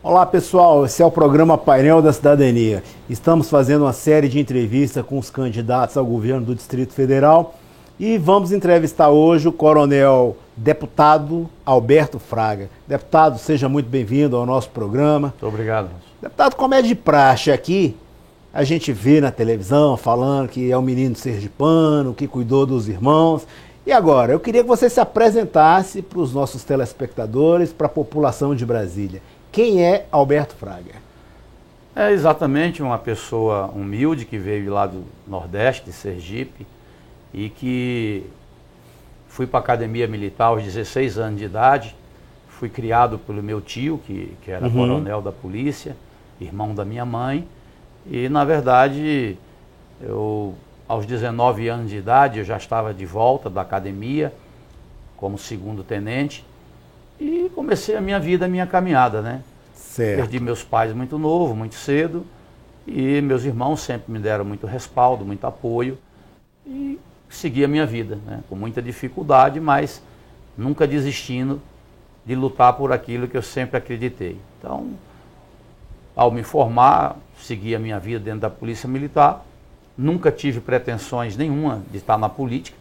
Olá pessoal, esse é o programa Painel da Cidadania. Estamos fazendo uma série de entrevistas com os candidatos ao governo do Distrito Federal e vamos entrevistar hoje o coronel deputado Alberto Fraga. Deputado, seja muito bem-vindo ao nosso programa. Muito obrigado. Deputado, como é de praxe aqui, a gente vê na televisão falando que é um menino sergipano, que cuidou dos irmãos. E agora, eu queria que você se apresentasse para os nossos telespectadores, para a população de Brasília. Quem é Alberto Fraga? É exatamente uma pessoa humilde que veio lá do Nordeste, de Sergipe, e que fui para a academia militar aos 16 anos de idade. Fui criado pelo meu tio, que era coronel da polícia, irmão da minha mãe. E, na verdade, aos 19 anos de idade, eu já estava de volta da academia, como segundo tenente. E comecei a minha vida, a minha caminhada, né? Certo. Perdi meus pais muito novo, muito cedo, e meus irmãos sempre me deram muito respaldo, muito apoio, e segui a minha vida, né? Com muita dificuldade, mas nunca desistindo de lutar por aquilo que eu sempre acreditei. Então, ao me formar, segui a minha vida dentro da Polícia Militar, nunca tive pretensões nenhuma de estar na política.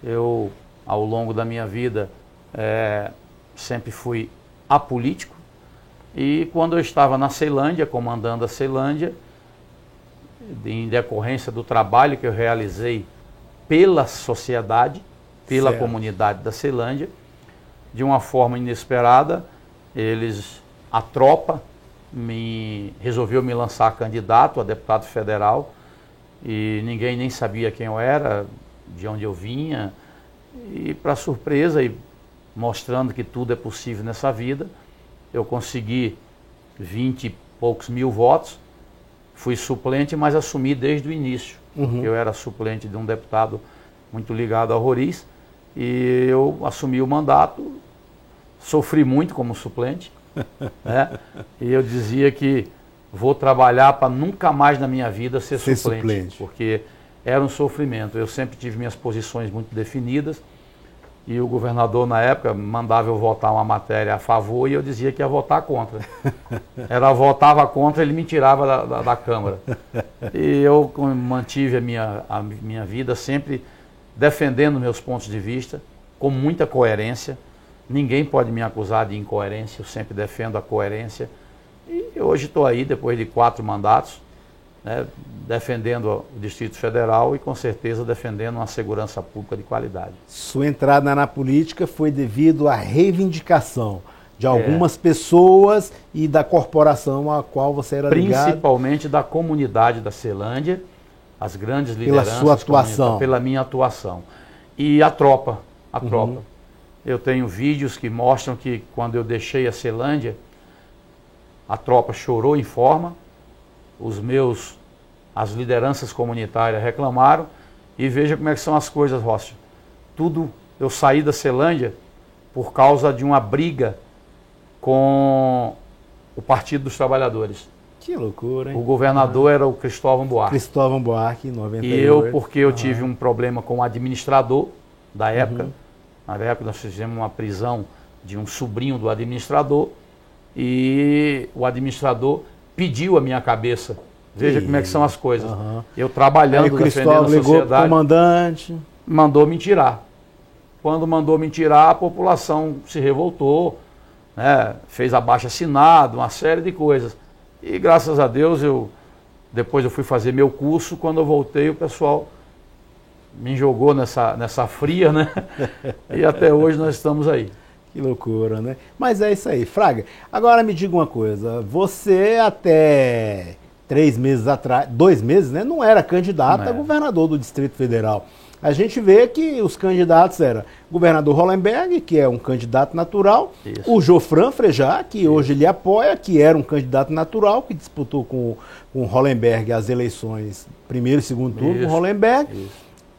Eu, ao longo da minha vida, sempre fui apolítico. E quando eu estava na Ceilândia, comandando a Ceilândia, em decorrência do trabalho que eu realizei pela sociedade, pela comunidade da Ceilândia, de uma forma inesperada, a tropa resolveu me lançar candidato a deputado federal, e ninguém nem sabia quem eu era, de onde eu vinha, e para surpresa, e mostrando que tudo é possível nessa vida, eu consegui 20 e poucos mil votos, fui suplente, mas assumi desde o início, porque eu era suplente de um deputado muito ligado ao Roriz, e eu assumi o mandato, sofri muito como suplente, né? E eu dizia que vou trabalhar para nunca mais na minha vida ser suplente, porque era um sofrimento. Eu sempre tive minhas posições muito definidas, e o governador, na época, mandava eu votar uma matéria a favor e eu dizia que ia votar contra. Votava contra, ele me tirava da Câmara. E eu mantive a minha vida sempre defendendo meus pontos de vista, com muita coerência. Ninguém pode me acusar de incoerência, eu sempre defendo a coerência. E hoje estou aí, depois de 4 mandatos, né, defendendo o Distrito Federal e com certeza defendendo uma segurança pública de qualidade. Sua entrada na política foi devido à reivindicação de algumas pessoas e da corporação a qual você era ligado. Principalmente da comunidade da Ceilândia, as grandes lideranças. Pela sua atuação. Pela minha atuação. E a tropa. Eu tenho vídeos que mostram que quando eu deixei a Ceilândia, a tropa chorou em forma, as lideranças comunitárias reclamaram, e veja como é que são as coisas, Rossi. Eu saí da Ceilândia por causa de uma briga com o Partido dos Trabalhadores. Que loucura, hein? O governador era o Cristóvão Buarque. Cristóvão Buarque, em 98. E eu, porque eu tive um problema com o administrador da época, na época nós fizemos uma prisão de um sobrinho do administrador, e o administrador pediu a minha cabeça. Veja como é que são as coisas. Eu trabalhando, defendendo a sociedade, o comandante mandou me tirar. Quando mandou me tirar, a população se revoltou, né, fez abaixo-assinado, uma série de coisas. E graças a Deus, depois eu fui fazer meu curso, quando eu voltei o pessoal me jogou nessa fria, né? E até hoje nós estamos aí. Que loucura, né? Mas é isso aí. Fraga, agora me diga uma coisa. Você até 3 meses atrás, 2 meses, né? Não era candidato a governador do Distrito Federal. A gente vê que os candidatos eram o governador Hollenberg, que é um candidato natural, o Jofran Frejá, que hoje ele apoia, que era um candidato natural, que disputou com o Hollenberg as eleições, primeiro e segundo turno com o Hollenberg.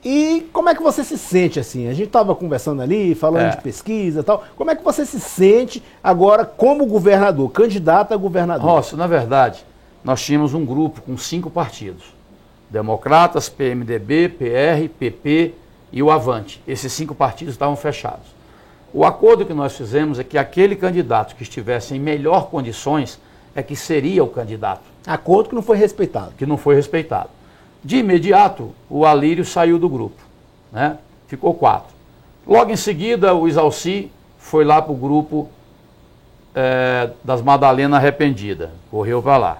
E como é que você se sente assim? A gente estava conversando ali, falando de pesquisa e tal. Como é que você se sente agora como governador, candidato a governador? Rossi, na verdade, nós tínhamos um grupo com 5 partidos. Democratas, PMDB, PR, PP e o Avante. Esses 5 partidos estavam fechados. O acordo que nós fizemos é que aquele candidato que estivesse em melhor condições é que seria o candidato. Acordo que não foi respeitado. Que não foi respeitado. De imediato, o Alírio saiu do grupo, né? Ficou 4. Logo em seguida, o Isalci foi lá para o grupo das Madalena Arrependida, correu para lá.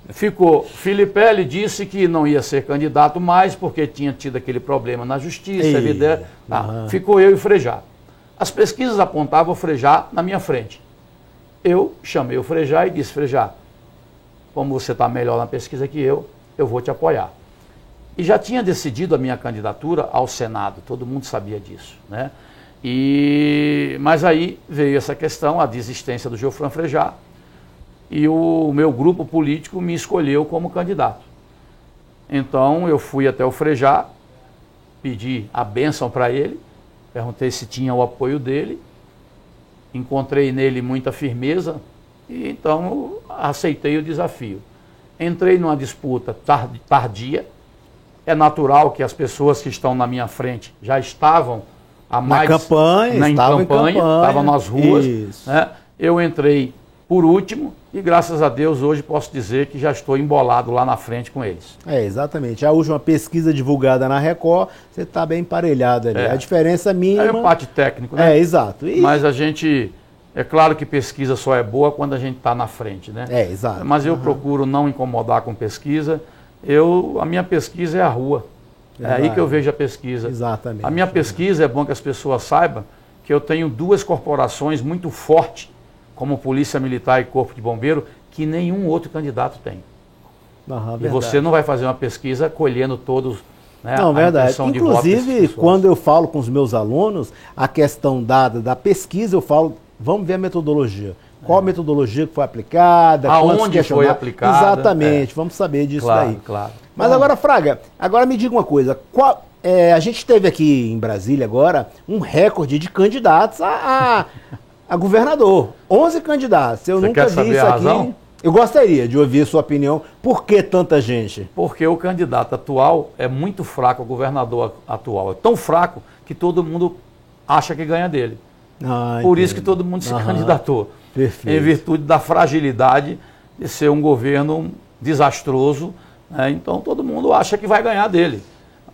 Ficou, Filipelli disse que não ia ser candidato mais, porque tinha tido aquele problema na justiça, evidente. Ficou eu e o Frejá. As pesquisas apontavam o Frejá na minha frente. Eu chamei o Frejá e disse, Frejá, como você está melhor na pesquisa que eu vou te apoiar. E já tinha decidido a minha candidatura ao Senado, todo mundo sabia disso, né? Mas aí veio essa questão, a desistência do Geofran Frejá, e o meu grupo político me escolheu como candidato. Então eu fui até o Frejá, pedi a bênção para ele, perguntei se tinha o apoio dele, encontrei nele muita firmeza, e então aceitei o desafio. Entrei numa disputa tardia, é natural que as pessoas que estão na minha frente já estavam na campanha, estavam nas ruas. Né? Eu entrei por último e, graças a Deus, hoje posso dizer que já estou embolado lá na frente com eles. Exatamente. A última pesquisa divulgada na Record, você está bem emparelhado ali. A diferença mínima... É um empate técnico, né? Exato. Mas a gente... É claro que pesquisa só é boa quando a gente está na frente, né? Exato. Mas eu procuro não incomodar com pesquisa. A minha pesquisa é a rua. É aí que eu vejo a pesquisa. Exatamente. A minha pesquisa, é bom que as pessoas saibam que eu tenho 2 corporações muito fortes, como Polícia Militar e Corpo de Bombeiro, que nenhum outro candidato tem. E você não vai fazer uma pesquisa colhendo todos, né, não, verdade. De inclusive, quando eu falo com os meus alunos, a questão dada da pesquisa, eu falo, vamos ver a metodologia. Qual a metodologia que foi aplicada? Aonde foi aplicada. Exatamente, vamos saber disso daí. Claro. Mas agora, Fraga, agora me diga uma coisa. A gente teve aqui em Brasília agora um recorde de candidatos a governador. 11 candidatos. Eu nunca vi isso aqui. Razão? Eu gostaria de ouvir a sua opinião. Por que tanta gente? Porque o candidato atual é muito fraco, o governador atual. É tão fraco que todo mundo acha que ganha dele. Por isso que todo mundo se candidatou. Perfeito. Em virtude da fragilidade de ser um governo desastroso, né? Então todo mundo acha que vai ganhar dele.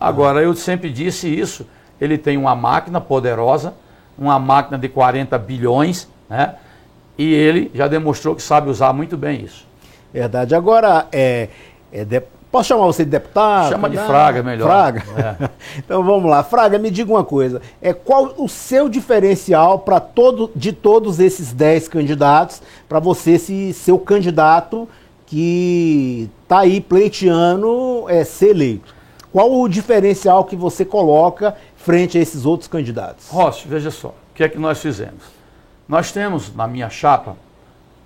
Agora, eu sempre disse isso, ele tem uma máquina poderosa, uma máquina de 40 bilhões, né? E ele já demonstrou que sabe usar muito bem isso. Verdade. Agora, posso chamar você de deputado? Chama de Fraga, melhor. Fraga? Então vamos lá. Fraga, me diga uma coisa. Qual o seu diferencial de todos esses 10 candidatos, para você ser o candidato que está aí pleiteando ser eleito? Qual o diferencial que você coloca frente a esses outros candidatos? Rossi, veja só, o que é que nós fizemos? Nós temos na minha chapa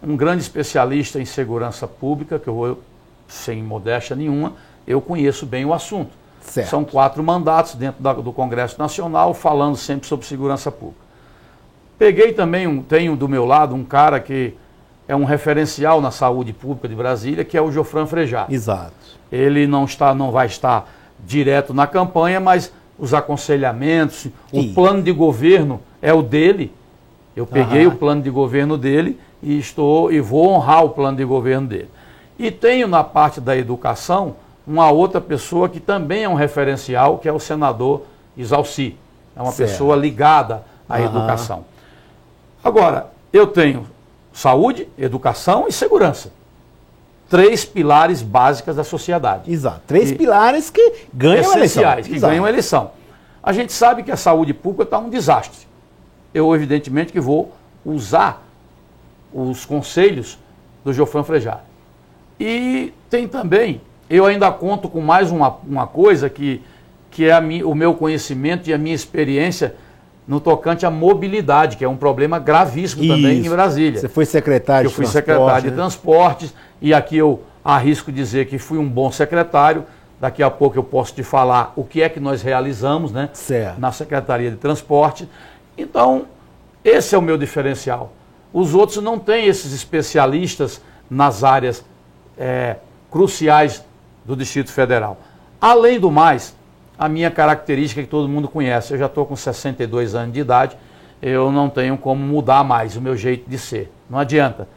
um grande especialista em segurança pública, que eu vou, sem modéstia nenhuma, eu conheço bem o assunto. Certo. São 4 mandatos dentro do Congresso Nacional, falando sempre sobre segurança pública. Peguei também, tenho do meu lado um cara que é um referencial na saúde pública de Brasília, que é o Geofran Frejá. Exato. Ele não vai estar direto na campanha, mas os aconselhamentos, o plano de governo é o dele. Eu peguei o plano de governo dele e vou honrar o plano de governo dele. E tenho na parte da educação uma outra pessoa que também é um referencial, que é o senador Isalci. É uma pessoa ligada à educação. Agora, eu tenho saúde, educação e segurança. 3 pilares básicas da sociedade. Exato. 3 pilares que ganham a eleição. Essenciais, que ganham a eleição. A gente sabe que a saúde pública está um desastre. Eu, evidentemente, que vou usar os conselhos do Geofran Frejá. E tem também, eu ainda conto com mais uma coisa que é o meu conhecimento e a minha experiência no tocante à mobilidade, que é um problema gravíssimo também em Brasília. Você foi secretário de transporte. Eu fui secretário de transportes, e aqui eu arrisco dizer que fui um bom secretário. Daqui a pouco eu posso te falar o que é que nós realizamos, né, na Secretaria de Transporte. Então, esse é o meu diferencial. Os outros não têm esses especialistas nas áreas cruciais do Distrito Federal. Além do mais, a minha característica que todo mundo conhece, eu já estou com 62 anos de idade, eu não tenho como mudar mais o meu jeito de ser. Não adianta.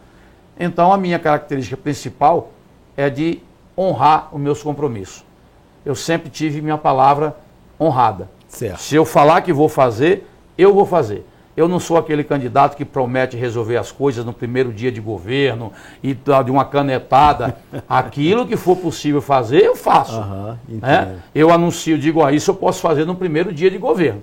Então, a minha característica principal é de honrar os meus compromissos. Eu sempre tive minha palavra honrada. Certo. Se eu falar que vou fazer, eu vou fazer. Eu não sou aquele candidato que promete resolver as coisas no primeiro dia de governo e de uma canetada. Aquilo que for possível fazer, eu faço. Né? Eu anuncio, digo, isso eu posso fazer no primeiro dia de governo.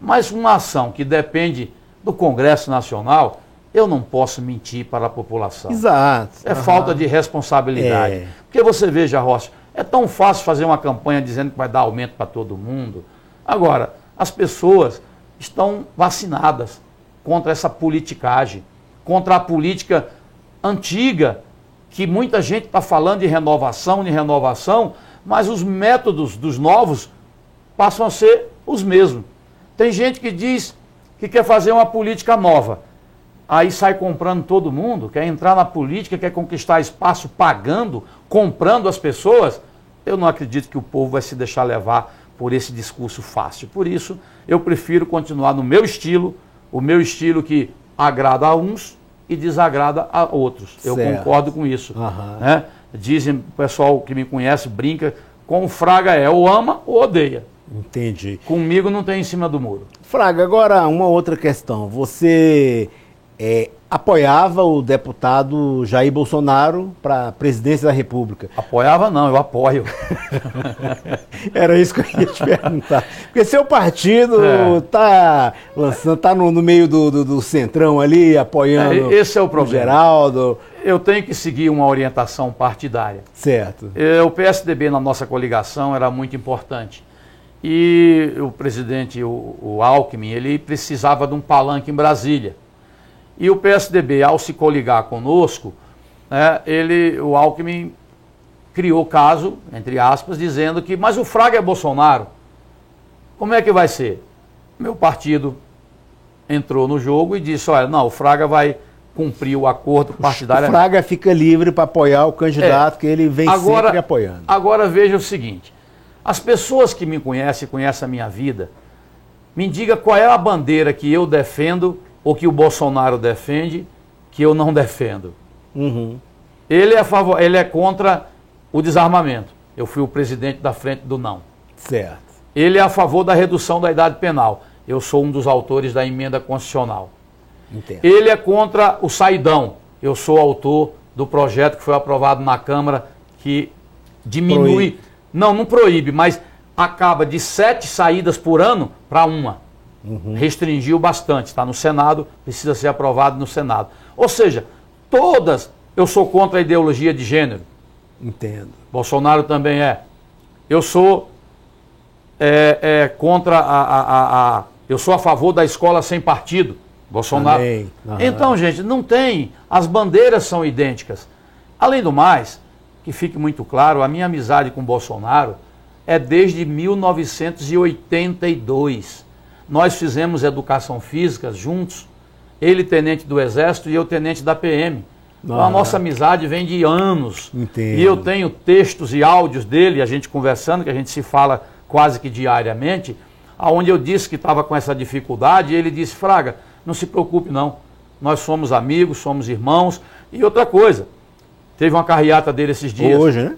Mas uma ação que depende do Congresso Nacional, eu não posso mentir para a população. Exato. É falta de responsabilidade. Porque você veja, Rossi, é tão fácil fazer uma campanha dizendo que vai dar aumento para todo mundo. Agora, as pessoas estão vacinadas contra essa politicagem, contra a política antiga, que muita gente está falando de renovação, mas os métodos dos novos passam a ser os mesmos. Tem gente que diz que quer fazer uma política nova, aí sai comprando todo mundo, quer entrar na política, quer conquistar espaço pagando, comprando as pessoas. Eu não acredito que o povo vai se deixar levar por esse discurso fácil. Por isso, eu prefiro continuar no meu estilo, o meu estilo que agrada a uns e desagrada a outros. Eu concordo com isso. Né? Dizem, o pessoal que me conhece brinca, com o Fraga ou ama ou odeia. Entendi. Comigo não tem em cima do muro. Fraga, agora uma outra questão. Você apoiava o deputado Jair Bolsonaro para a presidência da República? Apoiava não, eu apoio. Era isso que eu ia te perguntar. Porque seu partido está lançando, está no meio do centrão ali, apoiando esse é o problema. O Geraldo. Eu tenho que seguir uma orientação partidária. Certo. O PSDB na nossa coligação era muito importante. E o presidente, o Alckmin, ele precisava de um palanque em Brasília. E o PSDB, ao se coligar conosco, né, o Alckmin criou caso, entre aspas, dizendo que, mas o Fraga é Bolsonaro. Como é que vai ser? Meu partido entrou no jogo e disse, olha, não, o Fraga vai cumprir o acordo partidário. O Fraga fica livre para apoiar o candidato que ele vem sempre apoiando. Agora veja o seguinte, as pessoas que me conhecem a minha vida, me diga qual é a bandeira que eu defendo ou que o Bolsonaro defende, que eu não defendo. Ele é contra o desarmamento. Eu fui o presidente da frente do não. Certo. Ele é a favor da redução da idade penal. Eu sou um dos autores da emenda constitucional. Entendo. Ele é contra o saidão. Eu sou autor do projeto que foi aprovado na Câmara que diminui... Não proíbe, mas acaba de 7 saídas por ano para 1. Restringiu bastante, está no Senado, precisa ser aprovado no Senado. Ou seja, eu sou contra a ideologia de gênero. Entendo. Bolsonaro também é. Eu sou contra eu sou a favor da escola sem partido. Bolsonaro. Então, gente, não tem. As bandeiras são idênticas. Além do mais, que fique muito claro, a minha amizade com o Bolsonaro é desde 1982. Nós fizemos educação física juntos, ele tenente do Exército e eu tenente da PM. Então a nossa amizade vem de anos. Entendo. E eu tenho textos e áudios dele, a gente conversando, que a gente se fala quase que diariamente, onde eu disse que estava com essa dificuldade, e ele disse, Fraga, não se preocupe não, nós somos amigos, somos irmãos. E outra coisa, teve uma carreata dele esses dias. Foi hoje, né?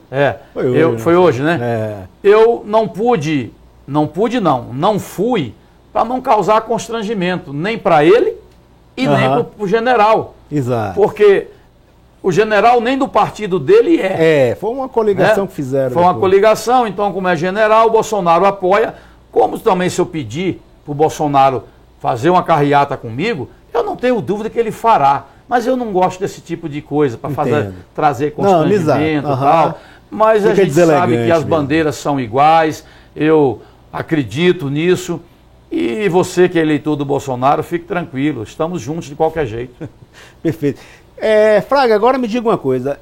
Foi hoje, né? Eu não fui para não causar constrangimento, nem para ele e nem para o general. Exato. Porque o general nem do partido dele foi uma coligação que fizeram. Foi uma coligação, então como é general, o Bolsonaro apoia. Como também se eu pedir para o Bolsonaro fazer uma carreata comigo, eu não tenho dúvida que ele fará. Mas eu não gosto desse tipo de coisa, para trazer constrangimento e tal. Mas a gente sabe que as bandeiras são iguais, eu acredito nisso. E você que é eleitor do Bolsonaro, fique tranquilo, estamos juntos de qualquer jeito. Perfeito. Fraga, agora me diga uma coisa,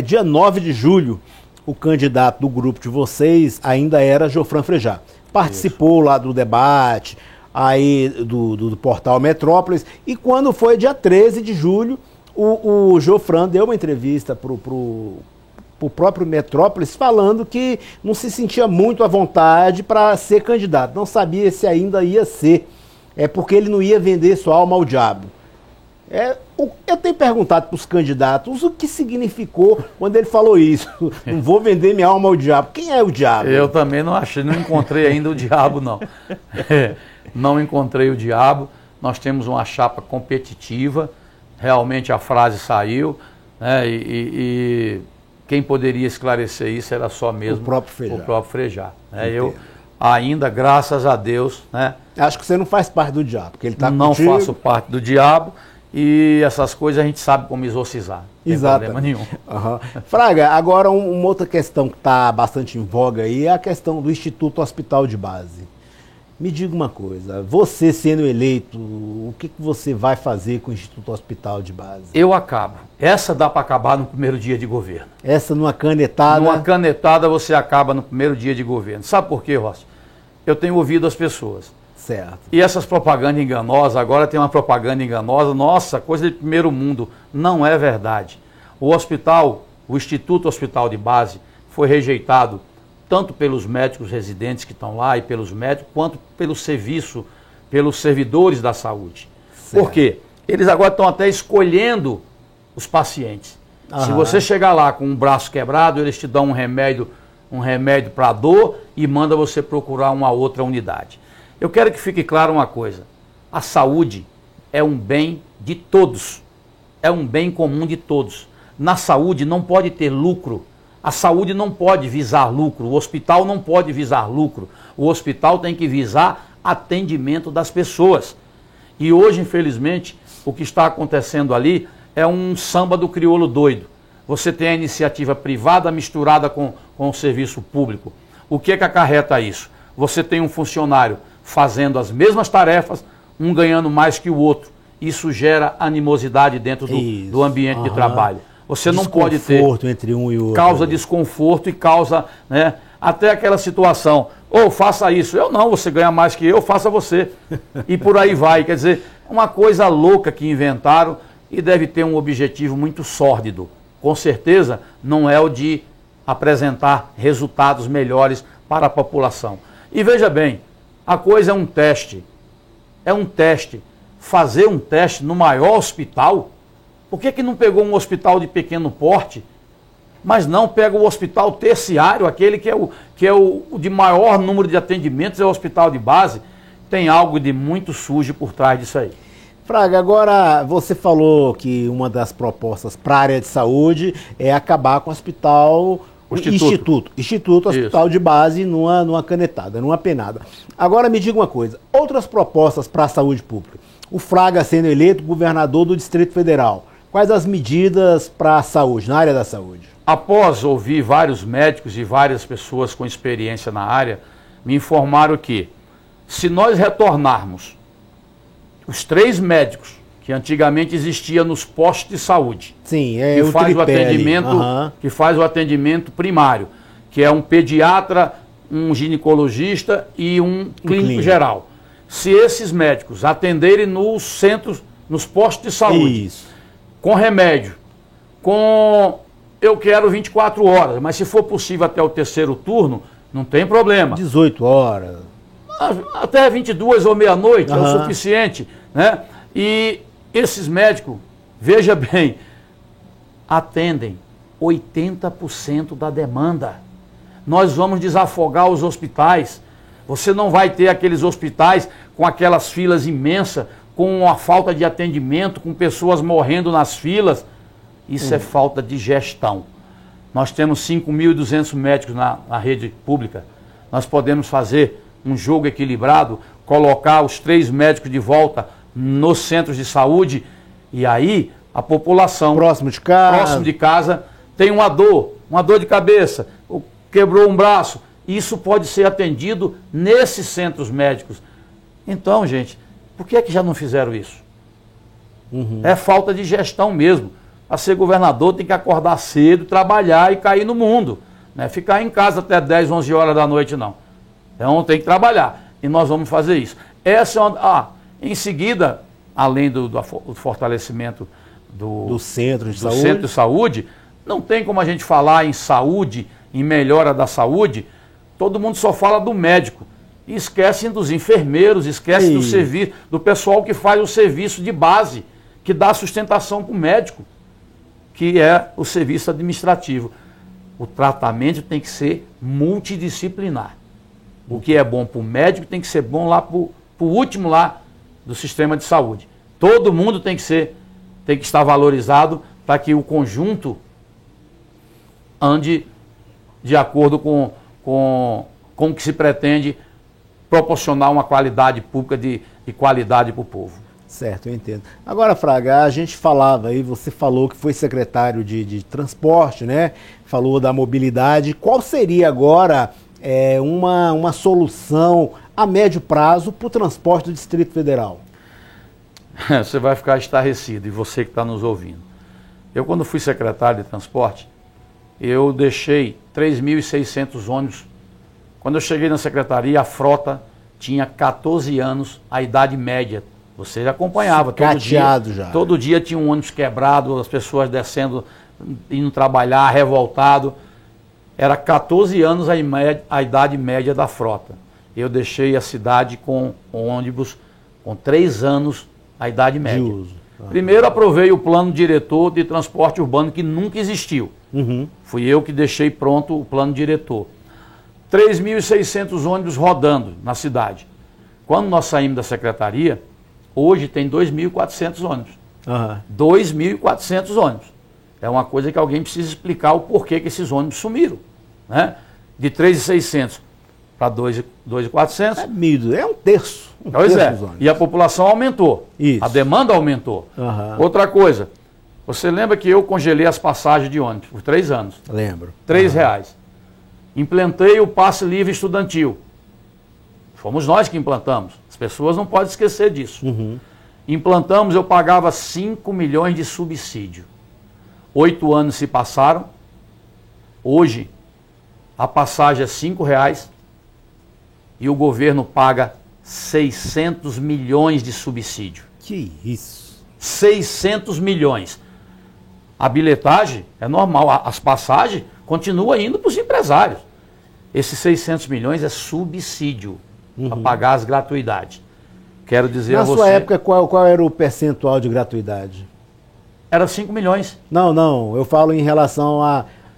dia 9 de julho, o candidato do grupo de vocês ainda era Jofran Frejá. Participou lá do debate, aí do portal Metrópolis, e quando foi dia 13 de julho, o Jofran deu uma entrevista para o próprio Metrópolis, falando que não se sentia muito à vontade para ser candidato, não sabia se ainda ia ser. é porque ele não ia vender sua alma ao diabo. Eu tenho perguntado para os candidatos o que significou quando ele falou isso. Não vou vender minha alma ao diabo. Quem é o diabo? Eu também não achei, não encontrei ainda o diabo, não. Não encontrei o diabo. Nós temos uma chapa competitiva. Realmente a frase saiu, né, e quem poderia esclarecer isso era só mesmo o próprio Frejá. Né? Eu ainda, graças a Deus, né? Acho que você não faz parte do diabo, porque ele está não contigo. Faço parte do diabo e essas coisas a gente sabe como exorcizar. Não tem problema nenhum. Uhum. Fraga, agora uma outra questão que está bastante em voga aí é a questão do Instituto Hospital de Base. Me diga uma coisa, você sendo eleito, o que você vai fazer com o Instituto Hospital de Base? Eu acabo. Essa dá para acabar no primeiro dia de governo. Essa numa canetada? Numa canetada você acaba no primeiro dia de governo. Sabe por quê, Rossi? Eu tenho ouvido as pessoas. Certo. E essas propagandas enganosas, agora tem uma propaganda enganosa, nossa, coisa de primeiro mundo. Não é verdade. O Instituto Hospital de Base foi rejeitado tanto pelos médicos residentes que estão lá e pelos médicos, quanto pelo serviço, pelos servidores da saúde. Certo. Por quê? Eles agora estão até escolhendo os pacientes. Aham. Se você chegar lá com um braço quebrado, eles te dão um remédio para dor e manda você procurar uma outra unidade. Eu quero que fique claro uma coisa, a saúde é um bem de todos, é um bem comum de todos. Na saúde não pode ter lucro. A saúde não pode visar lucro, o hospital não pode visar lucro, o hospital tem que visar atendimento das pessoas. E hoje, infelizmente, o que está acontecendo ali é um samba do crioulo doido. Você tem a iniciativa privada misturada com o serviço público. O que é que acarreta isso? Você tem um funcionário fazendo as mesmas tarefas, um ganhando mais que o outro. Isso gera animosidade dentro do ambiente de trabalho. Você não pode ter desconforto entre um e outro. Causa desconforto e causa, né, até aquela situação, faça isso. Eu não, você ganha mais que eu, faça você. E por aí vai. Quer dizer, uma coisa louca que inventaram e deve ter um objetivo muito sórdido. Com certeza não é o de apresentar resultados melhores para a população. E veja bem, a coisa é um teste. É um teste. Fazer um teste no maior hospital. Por que não pegou um hospital de pequeno porte, mas não pega o hospital terciário, aquele que é o de maior número de atendimentos, é o hospital de base? Tem algo de muito sujo por trás disso aí. Fraga, agora você falou que uma das propostas para a área de saúde é acabar com o hospital... Instituto Hospital de Base numa canetada, numa penada. Agora me diga uma coisa, outras propostas para a saúde pública. O Fraga sendo eleito governador do Distrito Federal. Quais as medidas para a saúde, na área da saúde? Após ouvir vários médicos e várias pessoas com experiência na área, me informaram que, se nós retornarmos os 3 médicos que antigamente existiam nos postos de saúde, sim, que faz o atendimento primário, que é um pediatra, um ginecologista e um clínico geral. Se esses médicos atenderem nos centros, nos postos de saúde, com remédio, eu quero 24 horas, mas se for possível até o 3º turno, não tem problema. 18 horas. Até 22 ou meia-noite é o suficiente, né? E esses médicos, veja bem, atendem 80% da demanda. Nós vamos desafogar os hospitais. Você não vai ter aqueles hospitais com aquelas filas imensas, com a falta de atendimento, com pessoas morrendo nas filas. Isso é falta de gestão. Nós temos 5.200 médicos na rede pública. Nós podemos fazer um jogo equilibrado, colocar os 3 médicos de volta nos centros de saúde e aí a população próximo de casa tem uma dor de cabeça, quebrou um braço. Isso pode ser atendido nesses centros médicos. Então, gente, por que é que já não fizeram isso? É falta de gestão mesmo. Para ser governador tem que acordar cedo, trabalhar e cair no mundo. Não é ficar em casa até 10, 11 horas da noite, não. Então tem que trabalhar. E nós vamos fazer isso. Essa é em seguida, além do fortalecimento do centro de saúde, não tem como a gente falar em saúde, em melhora da saúde. Todo mundo só fala do médico. E esquecem dos enfermeiros, esquecem do serviço, do pessoal que faz o serviço de base, que dá sustentação para o médico, que é o serviço administrativo. O tratamento tem que ser multidisciplinar. O que é bom para o médico tem que ser bom lá para o último lá do sistema de saúde. Todo mundo tem que estar valorizado para que o conjunto ande de acordo com o que se pretende proporcionar uma qualidade pública de qualidade para o povo. Certo, eu entendo. Agora, Fraga, a gente falava aí, você falou que foi secretário de transporte, né? Falou da mobilidade. Qual seria agora uma solução a médio prazo para o transporte do Distrito Federal? Você vai ficar estarrecido, e você que está nos ouvindo. Eu, quando fui secretário de transporte, eu deixei 3.600 ônibus. Quando eu cheguei na secretaria, a frota tinha 14 anos, a idade média. Você acompanhava. Todo dia tinha um ônibus quebrado, as pessoas descendo, indo trabalhar, revoltado. Era 14 anos a idade média da frota. Eu deixei a cidade com ônibus com 3 anos a idade média. De uso. Primeiro aprovei o plano diretor de transporte urbano que nunca existiu. Fui eu que deixei pronto o plano diretor. 3.600 ônibus rodando na cidade. Quando nós saímos da secretaria, hoje tem 2.400 ônibus. 2.400 ônibus. É uma coisa que alguém precisa explicar o porquê que esses ônibus sumiram. Né? De 3.600 para 2.400. É um terço. Pois é. E a população aumentou. Isso. A demanda aumentou. Outra coisa, você lembra que eu congelei as passagens de ônibus por 3 anos? Lembro. R$3. Implantei o passe livre estudantil. Fomos nós que implantamos. As pessoas não podem esquecer disso. Implantamos, eu pagava 5 milhões de subsídio. 8 anos se passaram. Hoje, a passagem é R$5 e o governo paga 600 milhões de subsídio. Que isso? 600 milhões. A bilhetagem é normal, as passagens continuam indo para os empresários. Esses 600 milhões é subsídio para pagar as gratuidades. Quero dizer a você... Na sua época, qual era o percentual de gratuidade? Era 5 milhões. Não, eu falo em relação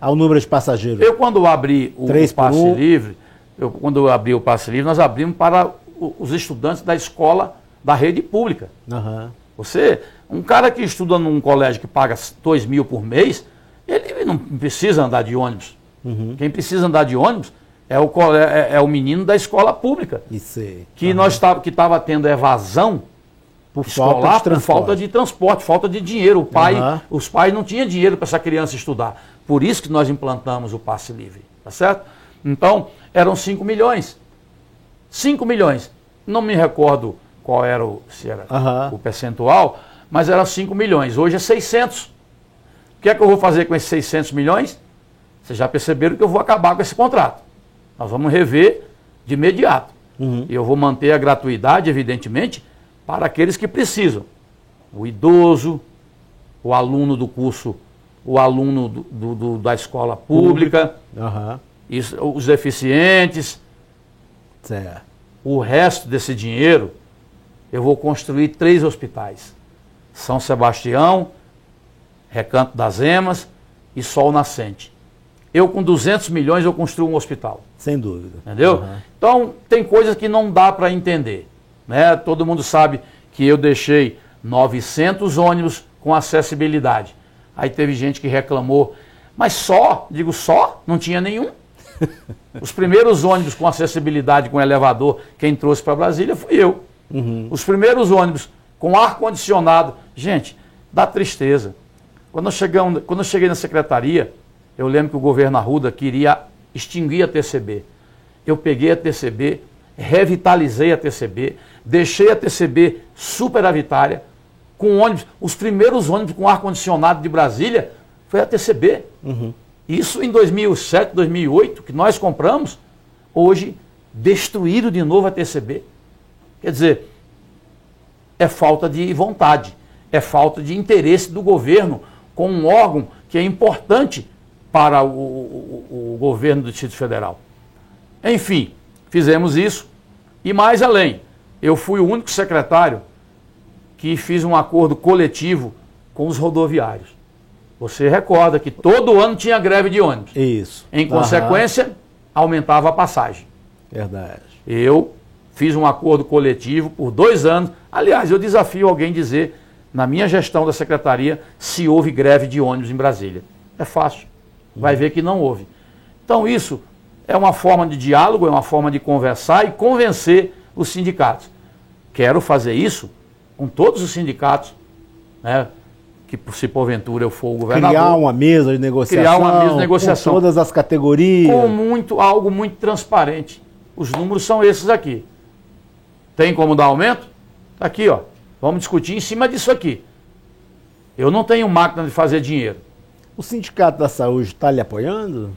ao número de passageiros. Eu, quando abri o passe livre, nós abrimos para os estudantes da escola da rede pública. Um cara que estuda num colégio que paga 2 mil por mês, ele não precisa andar de ônibus. Quem precisa andar de ônibus é o menino da escola pública. Isso aí. Que estava tendo evasão escolar por falta de transporte, falta de dinheiro. Os pais não tinham dinheiro para essa criança estudar. Por isso que nós implantamos o passe livre. Tá certo? Então, eram 5 milhões. 5 milhões. Não me recordo qual era se era o percentual, mas era 5 milhões. Hoje é 600. O que é que eu vou fazer com esses 600 milhões? Vocês já perceberam que eu vou acabar com esse contrato. Nós vamos rever de imediato. E eu vou manter a gratuidade, evidentemente, para aqueles que precisam. O idoso, o aluno do curso, o aluno da escola pública, os deficientes. Certo. O resto desse dinheiro, eu vou construir 3 hospitais. São Sebastião, Recanto das Emas e Sol Nascente. Eu, com 200 milhões, eu construo um hospital. Sem dúvida. Entendeu? Então, tem coisas que não dá para entender. Né? Todo mundo sabe que eu deixei 900 ônibus com acessibilidade. Aí teve gente que reclamou, mas só? Não tinha nenhum. Os primeiros ônibus com acessibilidade, com elevador, quem trouxe para Brasília fui eu. Os primeiros ônibus com ar-condicionado. Gente, dá tristeza. Quando eu cheguei na secretaria, eu lembro que o governo Arruda queria extinguir a TCB. Eu peguei a TCB, revitalizei a TCB, deixei a TCB superavitária, com ônibus. Os primeiros ônibus com ar-condicionado de Brasília foi a TCB. Isso em 2007, 2008, que nós compramos. Hoje, destruíram de novo a TCB. Quer dizer, é falta de vontade, é falta de interesse do governo com um órgão que é importante para o governo do Distrito Federal. Enfim, fizemos isso. E mais além, eu fui o único secretário que fiz um acordo coletivo com os rodoviários. Você recorda que todo ano tinha greve de ônibus. Isso. Em consequência, aumentava a passagem. Verdade. Eu fiz um acordo coletivo por 2 anos. Aliás, eu desafio alguém dizer, na minha gestão da secretaria, se houve greve de ônibus em Brasília. É fácil. Vai ver que não houve. Então isso é uma forma de diálogo, é uma forma de conversar e convencer os sindicatos. Quero fazer isso com todos os sindicatos, né, que se porventura eu for o governador. Criar uma mesa de negociação. Criar uma mesa de negociação. Com todas as categorias. Com algo muito transparente. Os números são esses aqui. Tem como dar aumento? Tá aqui, ó. Vamos discutir em cima disso aqui. Eu não tenho máquina de fazer dinheiro. O Sindicato da Saúde está lhe apoiando?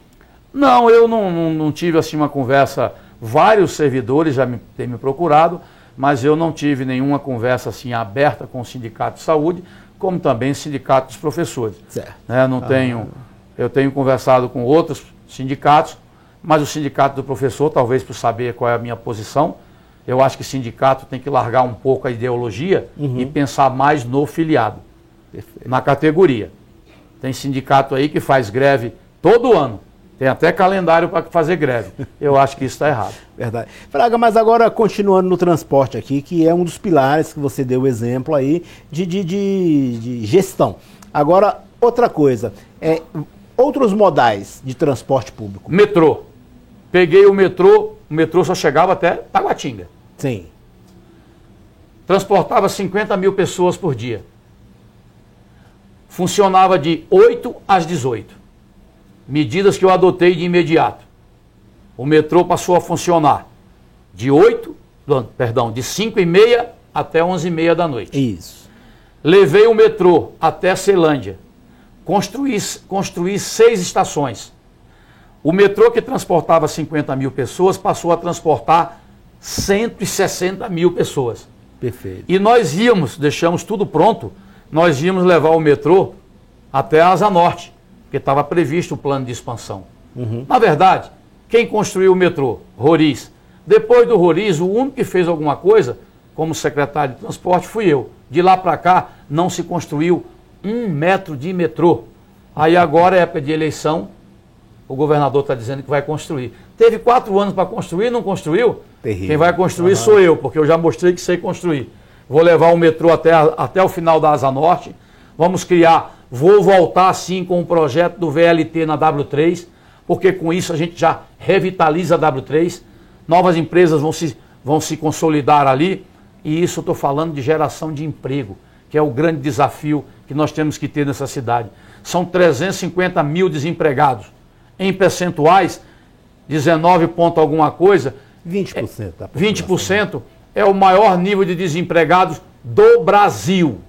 Não, eu não tive assim uma conversa. Vários servidores já têm me procurado, mas eu não tive nenhuma conversa assim aberta com o Sindicato de Saúde, como também o Sindicato dos Professores. Certo. Né? Eu tenho conversado com outros sindicatos, mas o Sindicato do Professor, talvez por saber qual é a minha posição, eu acho que o sindicato tem que largar um pouco a ideologia e pensar mais no filiado, na categoria. Tem sindicato aí que faz greve todo ano. Tem até calendário para fazer greve. Eu acho que isso está errado. Verdade. Fraga, mas agora continuando no transporte aqui, que é um dos pilares que você deu exemplo aí de gestão. Agora, outra coisa, outros modais de transporte público. Metrô. Peguei o metrô só chegava até Taguatinga. Sim. Transportava 50 mil pessoas por dia. Funcionava de 8 às 18. Medidas que eu adotei de imediato. O metrô passou a funcionar de 5h30 até 11h30 da noite. Isso. Levei o metrô até Ceilândia. Construí 6 estações. O metrô que transportava 50 mil pessoas passou a transportar 160 mil pessoas. Perfeito. E nós deixamos tudo pronto, nós íamos levar o metrô até a Asa Norte, porque estava previsto o plano de expansão. Na verdade, quem construiu o metrô? Roriz. Depois do Roriz, o único que fez alguma coisa, como secretário de transporte, fui eu. De lá para cá, não se construiu 1 metro de metrô. Aí agora é época de eleição, o governador está dizendo que vai construir. Teve 4 anos para construir, não construiu? Terrível. Quem vai construir sou eu, porque eu já mostrei que sei construir. Vou levar o metrô até o final da Asa Norte. Vou voltar sim com o projeto do VLT na W3, porque com isso a gente já revitaliza a W3. Novas empresas vão se consolidar ali. E isso eu estou falando de geração de emprego, que é o grande desafio que nós temos que ter nessa cidade. São 350 mil desempregados. Em percentuais, 19 ponto alguma coisa. 20%. 20% é o maior nível de desempregados do Brasil.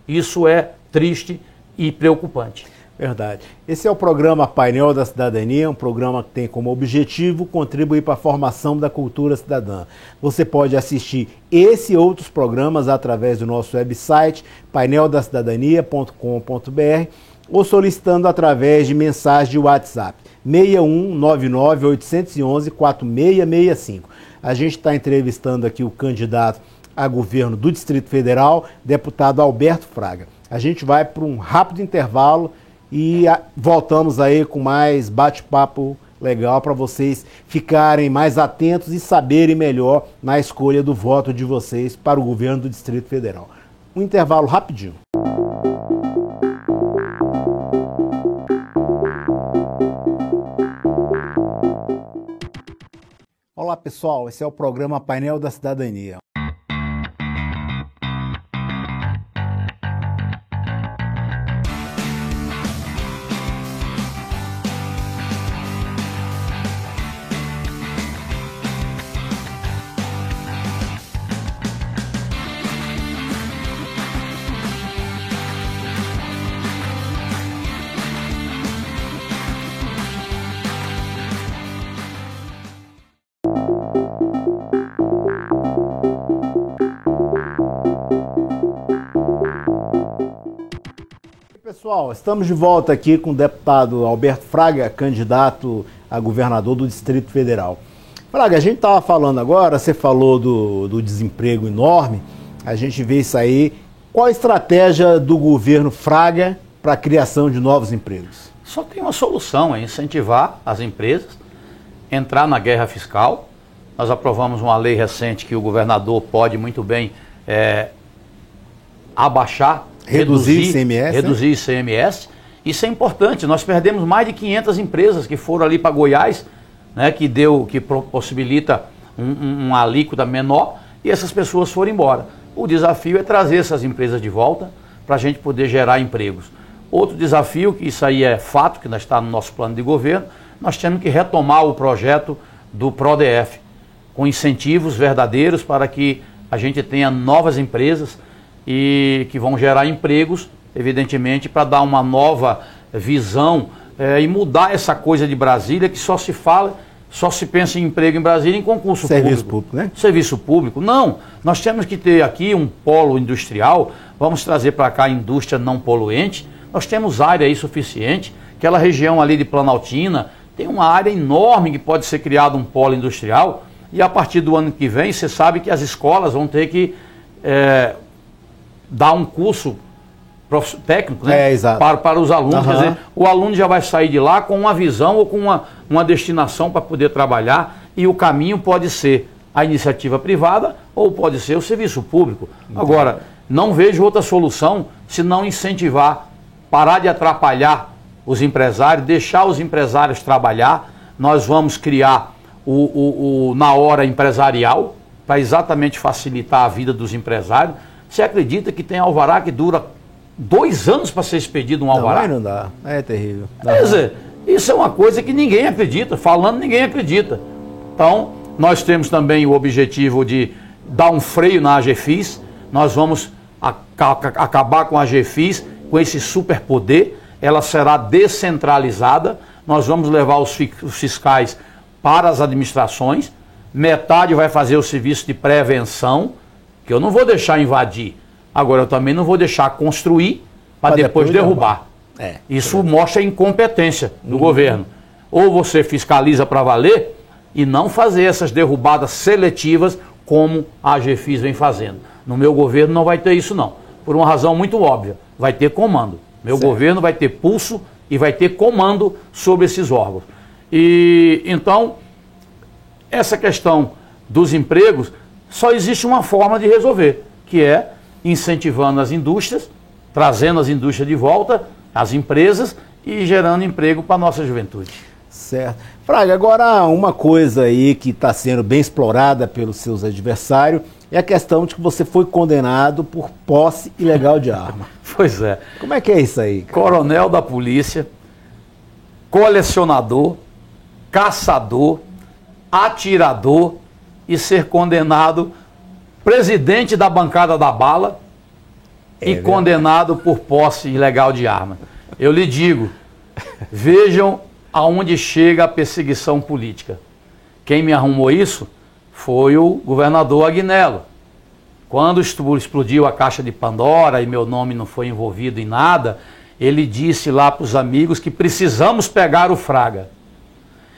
Isso é triste e preocupante. Verdade. Esse é o programa Painel da Cidadania, um programa que tem como objetivo contribuir para a formação da cultura cidadã. Você pode assistir esse e outros programas através do nosso website, paineldacidadania.com.br, ou solicitando através de mensagem de WhatsApp, 6199-811-4665. A gente está entrevistando aqui o candidato a governo do Distrito Federal, deputado Alberto Fraga. A gente vai para um rápido intervalo e voltamos aí com mais bate-papo legal para vocês ficarem mais atentos e saberem melhor na escolha do voto de vocês para o governo do Distrito Federal. Um intervalo rapidinho. Olá pessoal, esse é o programa Painel da Cidadania. Pessoal, estamos de volta aqui com o deputado Alberto Fraga, candidato a governador do Distrito Federal. Fraga, a gente estava falando agora, você falou do desemprego enorme, a gente vê isso aí. Qual a estratégia do governo Fraga para a criação de novos empregos? Só tem uma solução, é incentivar as empresas, entrar na guerra fiscal. Nós aprovamos uma lei recente que o governador pode muito bem abaixar, reduzir ICMS. Reduzir ICMS. Isso é importante. Nós perdemos mais de 500 empresas que foram ali para Goiás, né, que possibilita uma alíquota menor, e essas pessoas foram embora. O desafio é trazer essas empresas de volta para a gente poder gerar empregos. Outro desafio, que isso aí é fato, que está no nosso plano de governo, nós temos que retomar o projeto do PRODF, com incentivos verdadeiros para que a gente tenha novas empresas e que vão gerar empregos, evidentemente, para dar uma nova visão e mudar essa coisa de Brasília, que só se pensa em emprego em Brasília em concurso público. Serviço público, né? Serviço público. Não, nós temos que ter aqui um polo industrial, vamos trazer para cá a indústria não poluente. Nós temos área aí suficiente, aquela região ali de Planaltina, tem uma área enorme que pode ser criado um polo industrial, e a partir do ano que vem, você sabe que as escolas vão ter que dar um curso técnico, né? Para os alunos. Quer dizer, o aluno já vai sair de lá com uma visão ou com uma destinação para poder trabalhar, e o caminho pode ser a iniciativa privada ou pode ser o serviço público. Agora, não vejo outra solução se não incentivar, parar de atrapalhar os empresários, deixar os empresários trabalhar. Nós vamos criar na hora empresarial para exatamente facilitar a vida dos empresários. Você acredita que tem alvará que dura 2 anos para ser expedido um alvará? Não dá, é terrível. Quer dizer, isso é uma coisa que ninguém acredita, falando ninguém acredita. Então, nós temos também o objetivo de dar um freio na AGFIS. Nós vamos acabar com a AGFIS, com esse superpoder. Ela será descentralizada. Nós vamos levar os fiscais para as administrações. Metade vai fazer o serviço de prevenção, que eu não vou deixar invadir. Agora, eu também não vou deixar construir para depois derrubar. Isso mostra a incompetência do governo. Ou você fiscaliza para valer e não fazer essas derrubadas seletivas como a AGFIS vem fazendo. No meu governo não vai ter isso não, por uma razão muito óbvia. Vai ter comando. Meu governo vai ter pulso e vai ter comando sobre esses órgãos. E então, essa questão dos empregos, só existe uma forma de resolver, que é incentivando as indústrias, trazendo as indústrias de volta, as empresas, e gerando emprego para a nossa juventude. Certo. Fraga, agora uma coisa aí que está sendo bem explorada pelos seus adversários é a questão de que você foi condenado por posse ilegal de arma. Pois é. Como é que é isso aí? Coronel da polícia, colecionador, caçador, atirador e ser condenado presidente da bancada da bala e condenado por posse ilegal de arma. Eu lhe digo, vejam aonde chega a perseguição política. Quem me arrumou isso foi o governador Agnello. Quando explodiu a caixa de Pandora e meu nome não foi envolvido em nada, ele disse lá para os amigos que precisamos pegar o Fraga.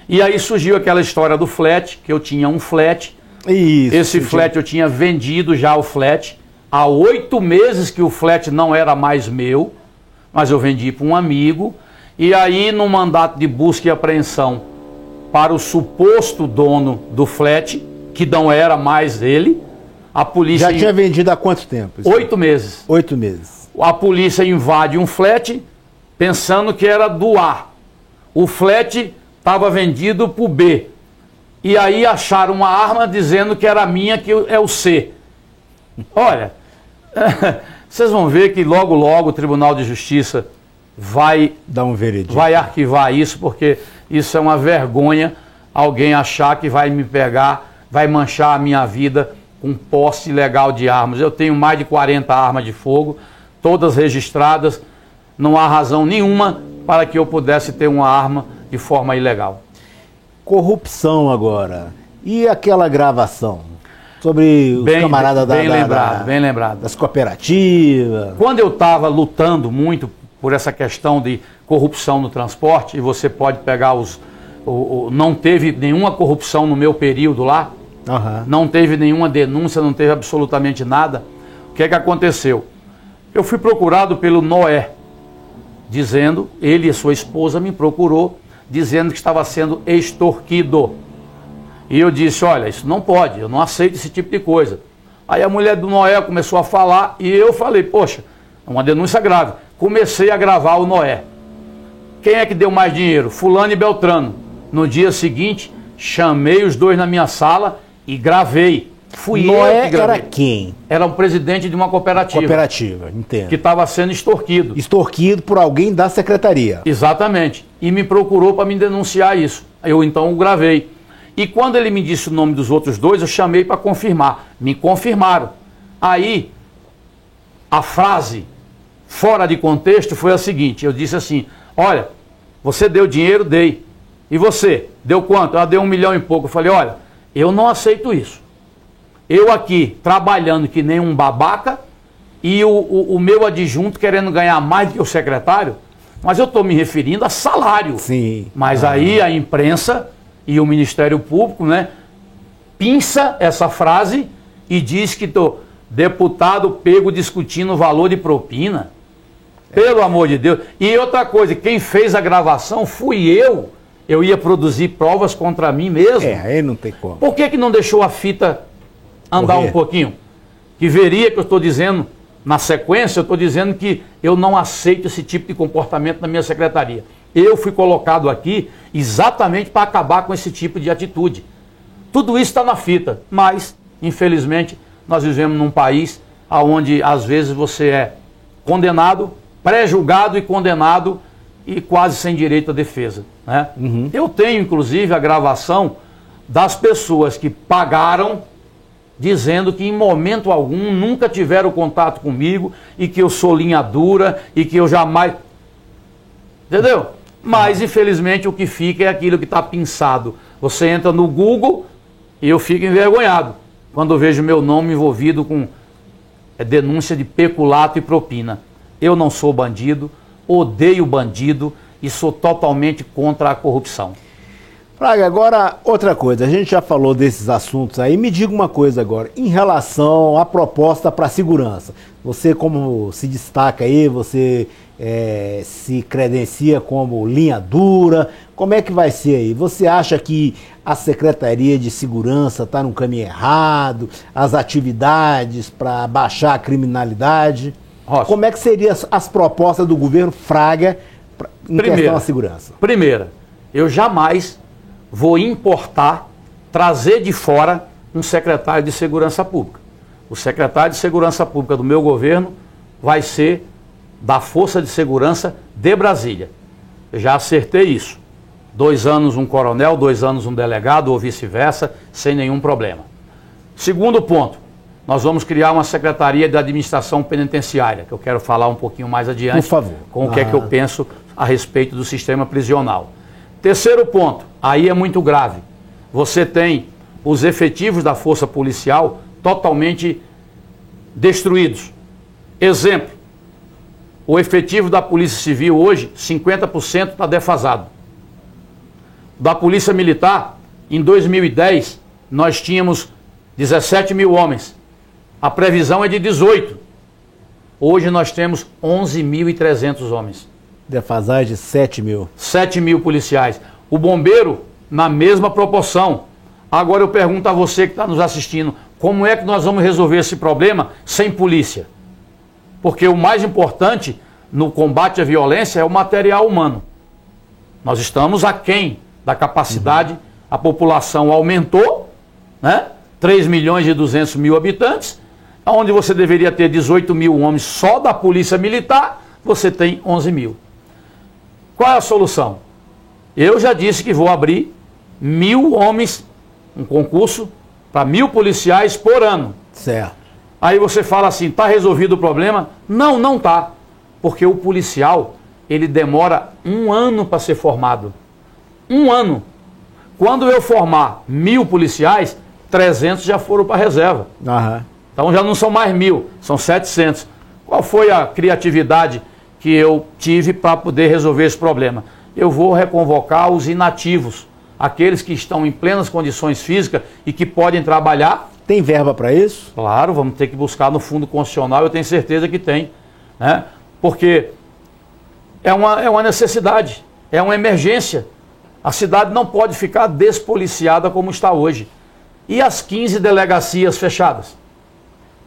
E aí surgiu aquela história do flat, que eu tinha um flat. Esse flat eu tinha vendido já o flat. Há 8 meses que o flat não era mais meu, mas eu vendi para um amigo. E aí, no mandato de busca e apreensão para o suposto dono do flat, que não era mais ele, a polícia... Já tinha vendido há quanto tempo? 8 meses. 8 meses. A polícia invade um flat pensando que era do A. O flat estava vendido para o B. E aí acharam uma arma dizendo que era minha, que é o C. Olha, vocês vão ver que logo logo o Tribunal de Justiça vai dar um veredito, vai arquivar isso, porque isso é uma vergonha alguém achar que vai me pegar, vai manchar a minha vida com posse ilegal de armas. Eu tenho mais de 40 armas de fogo, todas registradas, não há razão nenhuma para que eu pudesse ter uma arma de forma ilegal. Corrupção agora. E aquela gravação sobre os camaradas bem lembrado. Das cooperativas? Quando eu estava lutando muito por essa questão de corrupção no transporte, e você pode pegar os não teve nenhuma corrupção no meu período lá, não teve nenhuma denúncia, não teve absolutamente nada. O que é que aconteceu? Eu fui procurado pelo Noé, dizendo, ele e sua esposa me procurou, dizendo que estava sendo extorquido. E eu disse, olha, isso não pode, eu não aceito esse tipo de coisa. Aí a mulher do Noé começou a falar e eu falei, poxa, é uma denúncia grave. Comecei a gravar o Noé. Quem é que deu mais dinheiro? Fulano e Beltrano. No dia seguinte, chamei os dois na minha sala e gravei. Fui Noé eu que gravei. Era quem? Era o presidente de uma cooperativa. Cooperativa, entendo. Que estava sendo extorquido. Extorquido por alguém da secretaria. Exatamente. E me procurou para me denunciar isso. Eu então o gravei. E quando ele me disse o nome dos outros dois, eu chamei para confirmar. Me confirmaram. Aí, a frase fora de contexto foi a seguinte. Eu disse assim, olha, você deu dinheiro? Dei. E você? Deu quanto? Ela deu 1 milhão e pouco. Eu falei, olha, eu não aceito isso. Eu aqui, trabalhando que nem um babaca, e o meu adjunto querendo ganhar mais do que o secretário, mas eu estou me referindo a salário. Sim. Mas aí a imprensa e o Ministério Público, né, pinça essa frase e diz que estou deputado pego discutindo o valor de propina. Pelo amor de Deus. E outra coisa, quem fez a gravação fui eu. Eu ia produzir provas contra mim mesmo. Aí não tem como. Por que não deixou a fita andar um pouquinho? Que veria que eu estou dizendo, na sequência, eu estou dizendo que eu não aceito esse tipo de comportamento na minha secretaria. Eu fui colocado aqui exatamente para acabar com esse tipo de atitude. Tudo isso está na fita, mas, infelizmente, nós vivemos num país onde, às vezes, você é condenado, pré-julgado e condenado e quase sem direito à defesa, né? Eu tenho, inclusive, a gravação das pessoas que pagaram, dizendo que em momento algum nunca tiveram contato comigo e que eu sou linha dura e que eu jamais... Entendeu? Mas, infelizmente, o que fica é aquilo que está pinçado. Você entra no Google e eu fico envergonhado quando eu vejo meu nome envolvido com denúncia de peculato e propina. Eu não sou bandido, odeio bandido e sou totalmente contra a corrupção. Fraga, agora outra coisa, a gente já falou desses assuntos aí, me diga uma coisa agora, em relação à proposta para a segurança. Você, como se destaca aí, você se credencia como linha dura, como é que vai ser aí? Você acha que a Secretaria de Segurança está no caminho errado, as atividades para baixar a criminalidade? Rocha, como é que seriam as propostas do governo Fraga em questão à segurança? Primeira, eu jamais vou importar, trazer de fora um secretário de Segurança Pública. O secretário de Segurança Pública do meu governo vai ser da Força de Segurança de Brasília. Eu já acertei isso. 2 anos um coronel, 2 anos um delegado ou vice-versa, sem nenhum problema. Segundo ponto, nós vamos criar uma Secretaria de Administração Penitenciária, que eu quero falar um pouquinho mais adiante. Por favor. Com o que é que eu penso a respeito do sistema prisional. Terceiro ponto, aí é muito grave. Você tem os efetivos da Força Policial totalmente destruídos. Exemplo, o efetivo da Polícia Civil hoje, 50% está defasado. Da Polícia Militar, em 2010, nós tínhamos 17 mil homens. A previsão é de 18. Hoje nós temos 11.300 homens. Defasagem de 7 mil. 7 mil policiais. O bombeiro, na mesma proporção. Agora eu pergunto a você que está nos assistindo, como é que nós vamos resolver esse problema sem polícia? Porque o mais importante no combate à violência é o material humano. Nós estamos aquém da capacidade, a população aumentou, né? 3 milhões e 200 mil habitantes, onde você deveria ter 18 mil homens só da Polícia Militar, você tem 11 mil. Qual é a solução? Eu já disse que vou abrir 1.000 homens, um concurso para 1.000 policiais por ano. Certo. Aí você fala assim, está resolvido o problema? Não, não está. Porque o policial, ele demora 1 ano para ser formado. 1 ano. Quando eu formar 1.000 policiais, 300 já foram para a reserva. Então já não são mais 1.000, são 700. Qual foi a criatividade que eu tive para poder resolver esse problema? Eu vou reconvocar os inativos, aqueles que estão em plenas condições físicas e que podem trabalhar. Tem verba para isso? Claro, vamos ter que buscar no fundo constitucional, eu tenho certeza que tem, né? Porque é uma necessidade, é uma emergência. A cidade não pode ficar despoliciada como está hoje. E as 15 delegacias fechadas?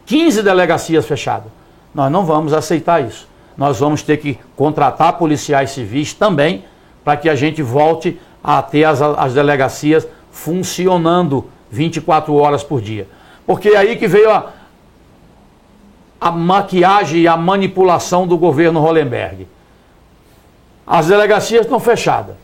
15 delegacias fechadas. Nós não vamos aceitar isso. Nós vamos ter que contratar policiais civis também para que a gente volte a ter as delegacias funcionando 24 horas por dia. Porque é aí que veio a maquiagem e a manipulação do governo Hollenberg. As delegacias estão fechadas.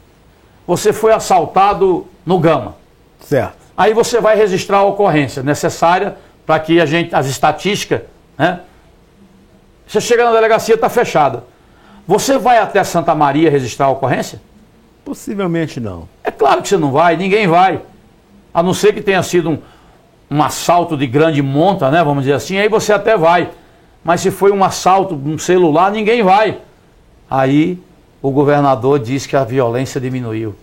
Você foi assaltado no Gama. Certo. Aí você vai registrar a ocorrência necessária para que as estatísticas, né? Você chega na delegacia, está fechada. Você vai até Santa Maria registrar a ocorrência? Possivelmente não. É claro que você não vai, ninguém vai. A não ser que tenha sido um assalto de grande monta, né? Vamos dizer assim, aí você até vai. Mas se foi um assalto, um celular, ninguém vai. Aí o governador diz que a violência diminuiu.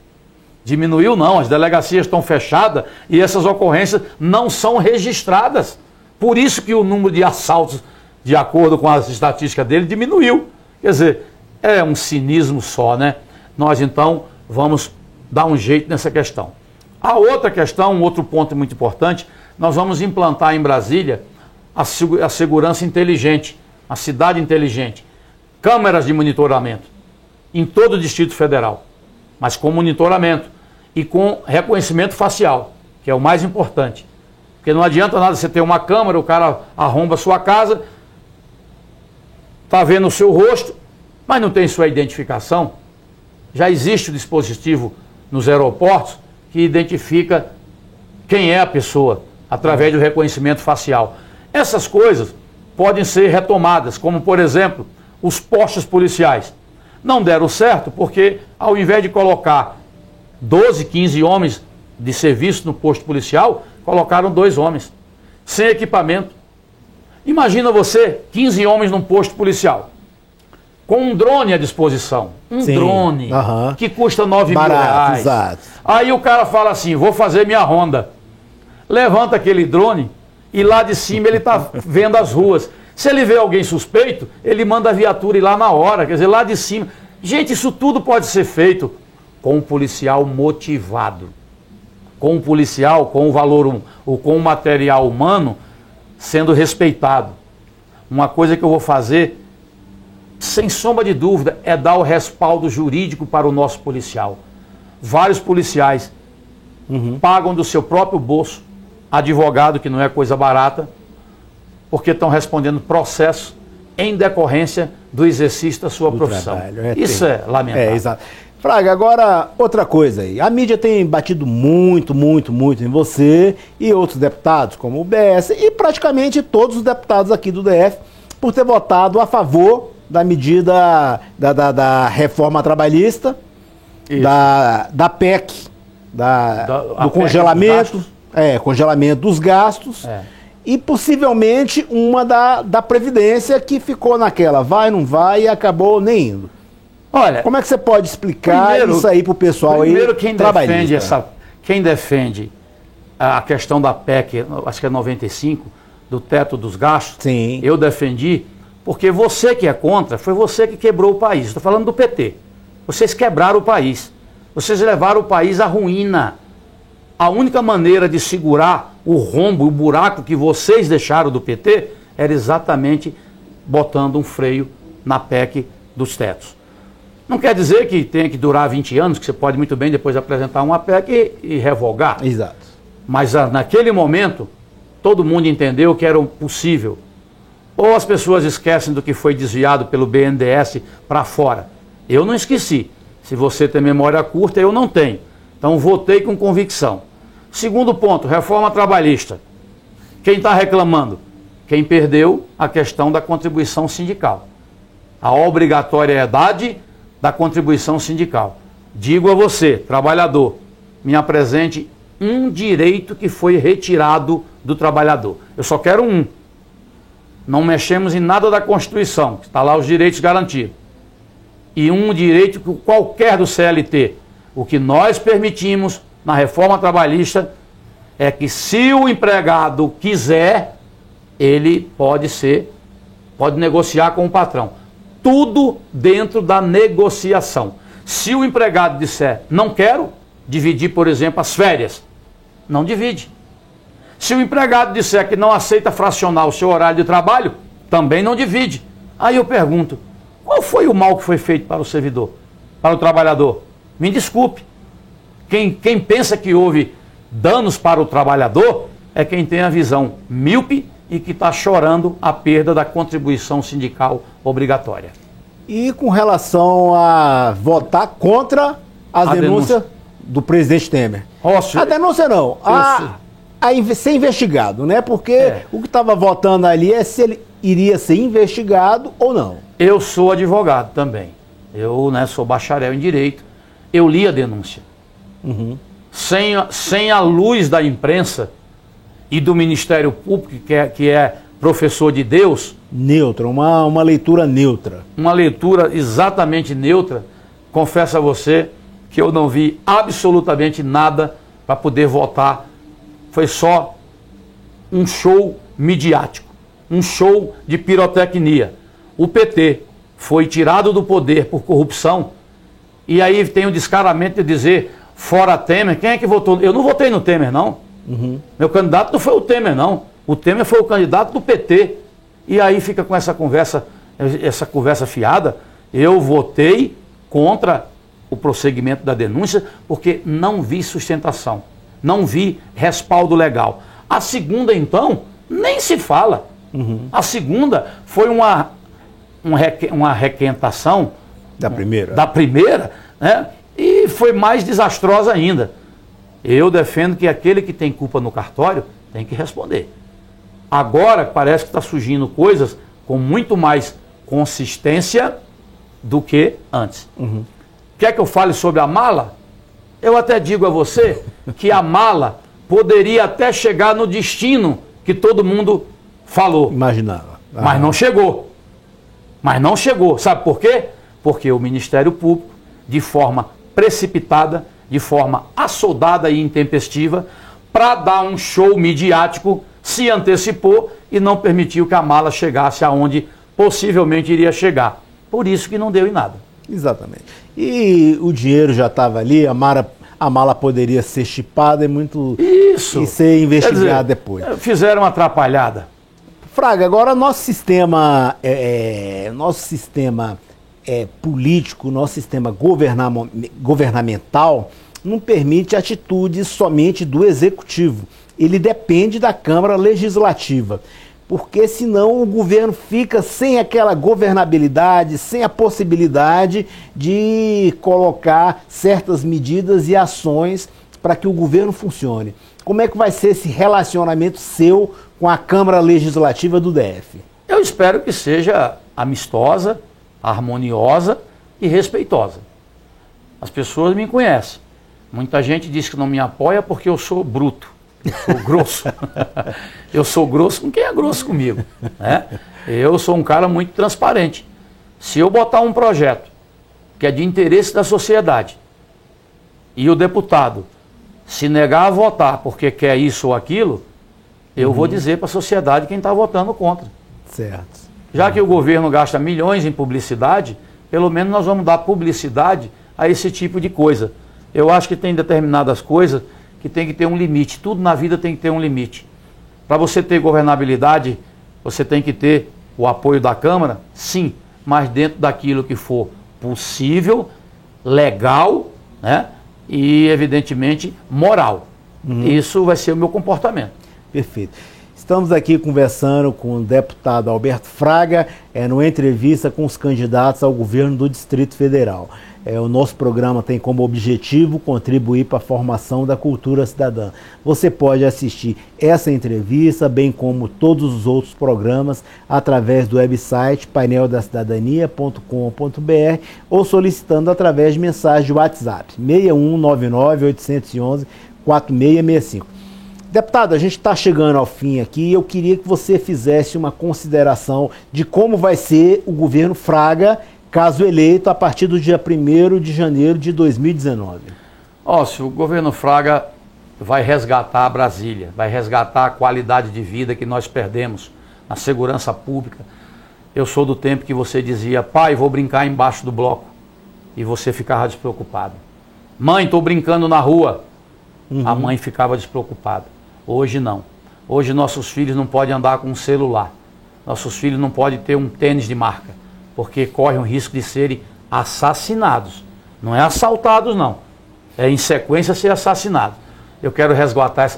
Diminuiu não, as delegacias estão fechadas e essas ocorrências não são registradas. Por isso que o número de assaltos, de acordo com as estatísticas dele, diminuiu. Quer dizer, é um cinismo só, né? Nós então vamos dar um jeito nessa questão. A outra questão, um outro ponto muito importante, nós vamos implantar em Brasília a segurança inteligente, a cidade inteligente, câmeras de monitoramento em todo o Distrito Federal, mas com monitoramento e com reconhecimento facial, que é o mais importante. Porque não adianta nada você ter uma câmera, o cara arromba a sua casa, está vendo o seu rosto, mas não tem sua identificação. Já existe o dispositivo nos aeroportos que identifica quem é a pessoa, através do reconhecimento facial. Essas coisas podem ser retomadas, como por exemplo, os postos policiais. Não deram certo porque ao invés de colocar 12, 15 homens de serviço no posto policial, colocaram 2 homens, sem equipamento. Imagina você, 15 homens num posto policial, com um drone à disposição. Sim, Drone que custa 9 mil reais. Exato. Aí o cara fala assim, vou fazer minha ronda. Levanta aquele drone e lá de cima ele está vendo as ruas. Se ele vê alguém suspeito, ele manda a viatura ir lá na hora, quer dizer, lá de cima. Gente, isso tudo pode ser feito com um policial motivado. Com um policial, com o valor, ou com o material humano sendo respeitado. Uma coisa que eu vou fazer, sem sombra de dúvida, é dar o respaldo jurídico para o nosso policial. Vários policiais pagam do seu próprio bolso advogado, que não é coisa barata, porque estão respondendo processo em decorrência do exercício da sua profissão. Isso é lamentável. Exato. Fraga, agora outra coisa aí. A mídia tem batido muito em você e outros deputados, como o BS, e praticamente todos os deputados aqui do DF, por ter votado a favor da medida da reforma trabalhista, da PEC, do congelamento, congelamento dos gastos. E possivelmente uma da Previdência, que ficou naquela, vai, não vai, e acabou nem indo. Olha, como é que você pode explicar isso aí para o pessoal aí? Primeiro, quem defende a questão da PEC, acho que é 95, do teto dos gastos, sim, eu defendi, porque você que é contra, foi você que quebrou o país. Estou falando do PT. Vocês quebraram o país. Vocês levaram o país à ruína. A única maneira de segurar o rombo, o buraco que vocês deixaram do PT, era exatamente botando um freio na PEC dos tetos. Não quer dizer que tenha que durar 20 anos, que você pode muito bem depois apresentar uma PEC e revogar. Exato. Mas naquele momento, todo mundo entendeu que era possível. Ou as pessoas esquecem do que foi desviado pelo BNDES para fora. Eu não esqueci. Se você tem memória curta, eu não tenho. Então votei com convicção. Segundo ponto, reforma trabalhista. Quem está reclamando? Quem perdeu a questão da contribuição sindical. A obrigatoriedade da contribuição sindical. Digo a você, trabalhador, me apresente um direito que foi retirado do trabalhador. Eu só quero um. Não mexemos em nada da Constituição, está lá os direitos garantidos. E um direito qualquer do CLT. O que nós permitimos, na reforma trabalhista é que se o empregado quiser, ele pode negociar com o patrão. Tudo dentro da negociação. Se o empregado disser, não quero dividir, por exemplo, as férias, não divide. Se o empregado disser que não aceita fracionar o seu horário de trabalho, também não divide. Aí eu pergunto, qual foi o mal que foi feito para o servidor, para o trabalhador? Me desculpe. Quem pensa que houve danos para o trabalhador é quem tem a visão míope e que está chorando a perda da contribuição sindical obrigatória. E com relação a votar contra as denúncias do presidente Temer? A denúncia não, ser investigado, né? Porque o que estava votando ali é se ele iria ser investigado ou não. Eu sou advogado também. Eu sou bacharel em Direito. Eu li a denúncia. Uhum. Sem a luz da imprensa e do Ministério Público, que é professor de Deus. Neutra, uma leitura neutra. Uma leitura exatamente neutra. Confesso a você que eu não vi absolutamente nada para poder votar. Foi só um show midiático, um show de pirotecnia. O PT foi tirado do poder por corrupção e aí tem o descaramento de dizer fora Temer. Quem é que votou? Eu não votei no Temer, não. Uhum. Meu candidato não foi o Temer, não. O Temer foi o candidato do PT. E aí fica com essa conversa fiada. Eu votei contra o prosseguimento da denúncia porque não vi sustentação, não vi respaldo legal. A segunda, então, nem se fala. Uhum. A segunda foi uma requentação da primeira. Né? E foi mais desastrosa ainda. Eu defendo que aquele que tem culpa no cartório tem que responder. Agora parece que está surgindo coisas com muito mais consistência do que antes. Uhum. Quer que eu fale sobre a mala? Eu até digo a você que a mala poderia até chegar no destino que todo mundo falou. Imaginava. Mas não chegou. Mas não chegou. Sabe por quê? Porque o Ministério Público, de forma precipitada, de forma assoldada e intempestiva, para dar um show midiático, se antecipou e não permitiu que a mala chegasse aonde possivelmente iria chegar. Por isso que não deu em nada. Exatamente. E o dinheiro já estava ali, a mala poderia ser chipada e ser investigada depois. Fizeram uma atrapalhada. Fraga, agora nosso sistema político, nosso sistema governamental não permite atitudes somente do executivo. Ele depende da Câmara Legislativa, porque senão o governo fica sem aquela governabilidade, sem a possibilidade de colocar certas medidas e ações para que o governo funcione. Como é que vai ser esse relacionamento seu com a Câmara Legislativa do DF? Eu espero que seja amistosa, harmoniosa e respeitosa. As pessoas me conhecem. Muita gente diz que não me apoia porque eu sou bruto, eu sou grosso. Eu sou grosso com quem é grosso comigo, né? Eu sou um cara muito transparente. Se eu botar um projeto que é de interesse da sociedade e o deputado se negar a votar porque quer isso ou aquilo, eu vou dizer para a sociedade quem está votando contra. Certo. Já que o governo gasta milhões em publicidade, pelo menos nós vamos dar publicidade a esse tipo de coisa. Eu acho que tem determinadas coisas que tem que ter um limite. Tudo na vida tem que ter um limite. Para você ter governabilidade, você tem que ter o apoio da Câmara, sim, mas dentro daquilo que for possível, legal, né? E, evidentemente, moral. Isso vai ser o meu comportamento. Perfeito. Estamos aqui conversando com o deputado Alberto Fraga, numa entrevista com os candidatos ao governo do Distrito Federal. O nosso programa tem como objetivo contribuir para a formação da cultura cidadã. Você pode assistir essa entrevista, bem como todos os outros programas, através do website paineldacidadania.com.br ou solicitando através de mensagem de WhatsApp 6199-811-4665. Deputado, a gente está chegando ao fim aqui e eu queria que você fizesse uma consideração de como vai ser o governo Fraga, caso eleito, a partir do dia 1º de janeiro de 2019. Se o governo Fraga vai resgatar Brasília, vai resgatar a qualidade de vida que nós perdemos na segurança pública. Eu sou do tempo que você dizia, pai, vou brincar embaixo do bloco, e você ficava despreocupado. Mãe, estou brincando na rua. A mãe ficava despreocupada. Hoje não. Hoje nossos filhos não podem andar com um celular. Nossos filhos não podem ter um tênis de marca, porque correm o risco de serem assassinados. Não é assaltados, não. É em sequência ser assassinado. Eu quero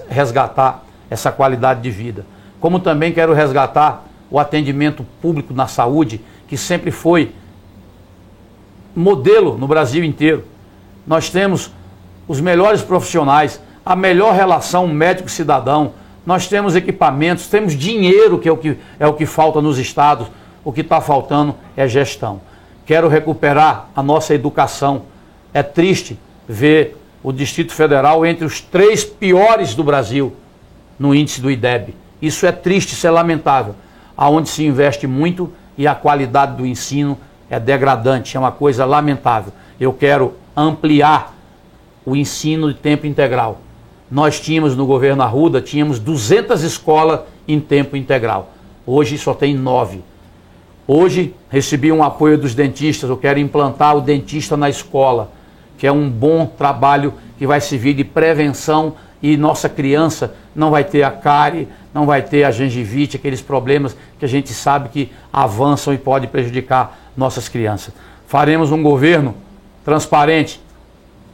resgatar essa qualidade de vida. Como também quero resgatar o atendimento público na saúde, que sempre foi modelo no Brasil inteiro. Nós temos os melhores profissionais, a melhor relação médico-cidadão, nós temos equipamentos, temos dinheiro, que é o que falta nos estados, o que está faltando é gestão. Quero recuperar a nossa educação. É triste ver o Distrito Federal entre os 3 piores do Brasil no índice do IDEB. Isso é triste, isso é lamentável. Aonde se investe muito e a qualidade do ensino é degradante, é uma coisa lamentável. Eu quero ampliar o ensino de tempo integral. Nós tínhamos no governo Arruda, 200 escolas em tempo integral. Hoje só tem 9. Hoje recebi um apoio dos dentistas, eu quero implantar o dentista na escola, que é um bom trabalho que vai servir de prevenção e nossa criança não vai ter a cárie, não vai ter a gengivite, aqueles problemas que a gente sabe que avançam e pode prejudicar nossas crianças. Faremos um governo transparente,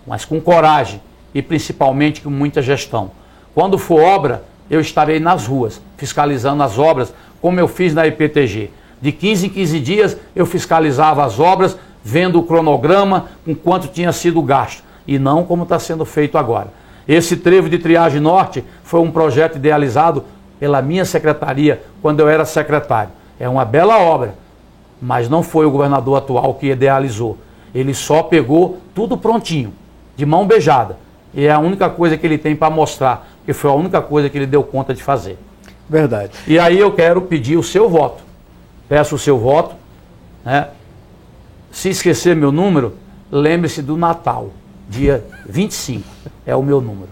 mas com coragem e principalmente com muita gestão. Quando for obra, eu estarei nas ruas, fiscalizando as obras, como eu fiz na IPTG. De 15 em 15 dias eu fiscalizava as obras, vendo o cronograma com quanto tinha sido gasto, e não como está sendo feito agora. Esse trevo de triagem norte foi um projeto idealizado pela minha secretaria quando eu era secretário. É uma bela obra, mas não foi o governador atual que idealizou. Ele só pegou tudo prontinho, de mão beijada. E é a única coisa que ele tem para mostrar, porque foi a única coisa que ele deu conta de fazer. Verdade. E aí eu quero pedir o seu voto. Peço o seu voto, né? Se esquecer meu número, lembre-se do Natal, dia 25, é o meu número.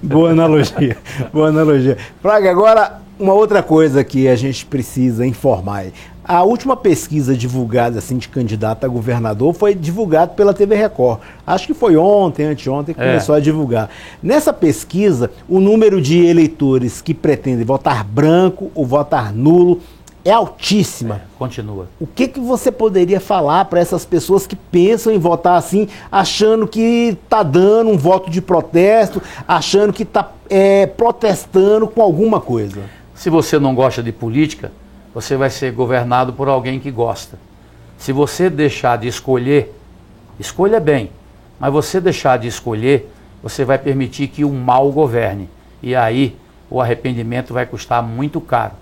Boa analogia, boa analogia. Fraga, agora uma outra coisa que a gente precisa informar. A última pesquisa divulgada assim, de candidato a governador foi divulgada pela TV Record. Acho que foi ontem, anteontem, que começou a divulgar. Nessa pesquisa, o número de eleitores que pretendem votar branco ou votar nulo é altíssima. Continua. O que você poderia falar para essas pessoas que pensam em votar assim, achando que está dando um voto de protesto, achando que está protestando com alguma coisa? Se você não gosta de política, você vai ser governado por alguém que gosta. Se você deixar de escolher, escolha bem, mas você deixar de escolher, você vai permitir que o mal governe. E aí o arrependimento vai custar muito caro.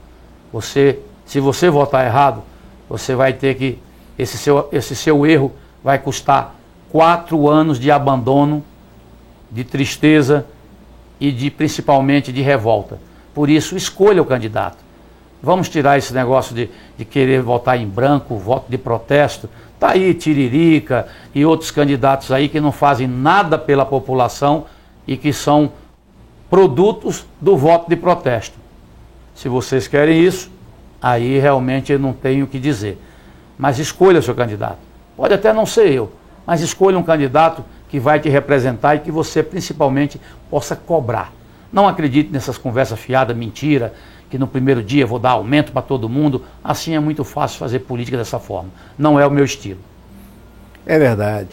Se você votar errado, você vai ter que... Esse seu erro vai custar 4 anos de abandono, de tristeza e principalmente de revolta. Por isso, escolha o candidato. Vamos tirar esse negócio de querer votar em branco, voto de protesto. Está aí Tiririca e outros candidatos aí que não fazem nada pela população e que são produtos do voto de protesto. Se vocês querem isso, aí realmente eu não tenho o que dizer. Mas escolha o seu candidato. Pode até não ser eu, mas escolha um candidato que vai te representar e que você principalmente possa cobrar. Não acredite nessas conversas fiadas, mentira, que no primeiro dia vou dar aumento para todo mundo. Assim é muito fácil fazer política dessa forma. Não é o meu estilo. É verdade.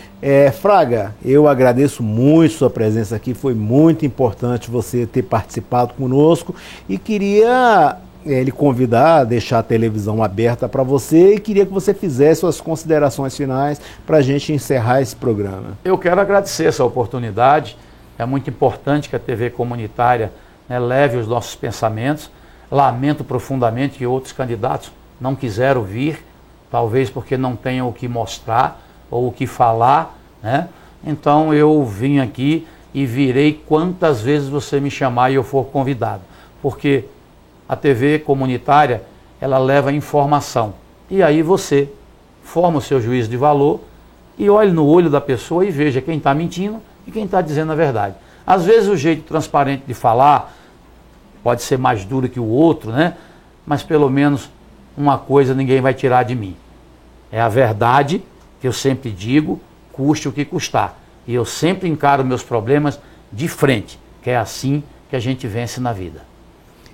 Fraga, eu agradeço muito sua presença aqui. Foi muito importante você ter participado conosco e queria lhe convidar a deixar a televisão aberta para você e queria que você fizesse suas considerações finais para a gente encerrar esse programa. Eu quero agradecer essa oportunidade. É muito importante que a TV comunitária leve os nossos pensamentos. Lamento profundamente que outros candidatos não quiseram vir, talvez porque não tenham o que mostrar ou o que falar, né? Então eu vim aqui e virei quantas vezes você me chamar e eu for convidado, porque a TV comunitária, ela leva informação, e aí você forma o seu juízo de valor e olhe no olho da pessoa e veja quem está mentindo e quem está dizendo a verdade. Às vezes o jeito transparente de falar pode ser mais duro que o outro, né? Mas pelo menos uma coisa ninguém vai tirar de mim. É a verdade que eu sempre digo, custe o que custar. E eu sempre encaro meus problemas de frente, que é assim que a gente vence na vida.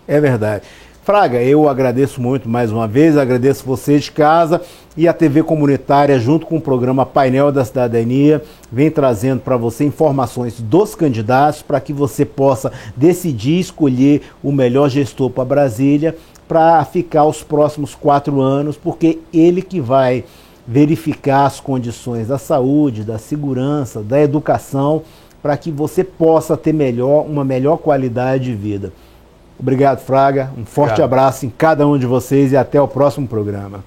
É verdade. Fraga, eu agradeço muito mais uma vez, agradeço você de casa e a TV Comunitária, junto com o programa Painel da Cidadania, vem trazendo para você informações dos candidatos para que você possa decidir escolher o melhor gestor para Brasília para ficar os próximos 4 anos, porque ele que vai verificar as condições da saúde, da segurança, da educação, para que você possa ter uma melhor qualidade de vida. Obrigado, Fraga. Um forte abraço em cada um de vocês e até o próximo programa.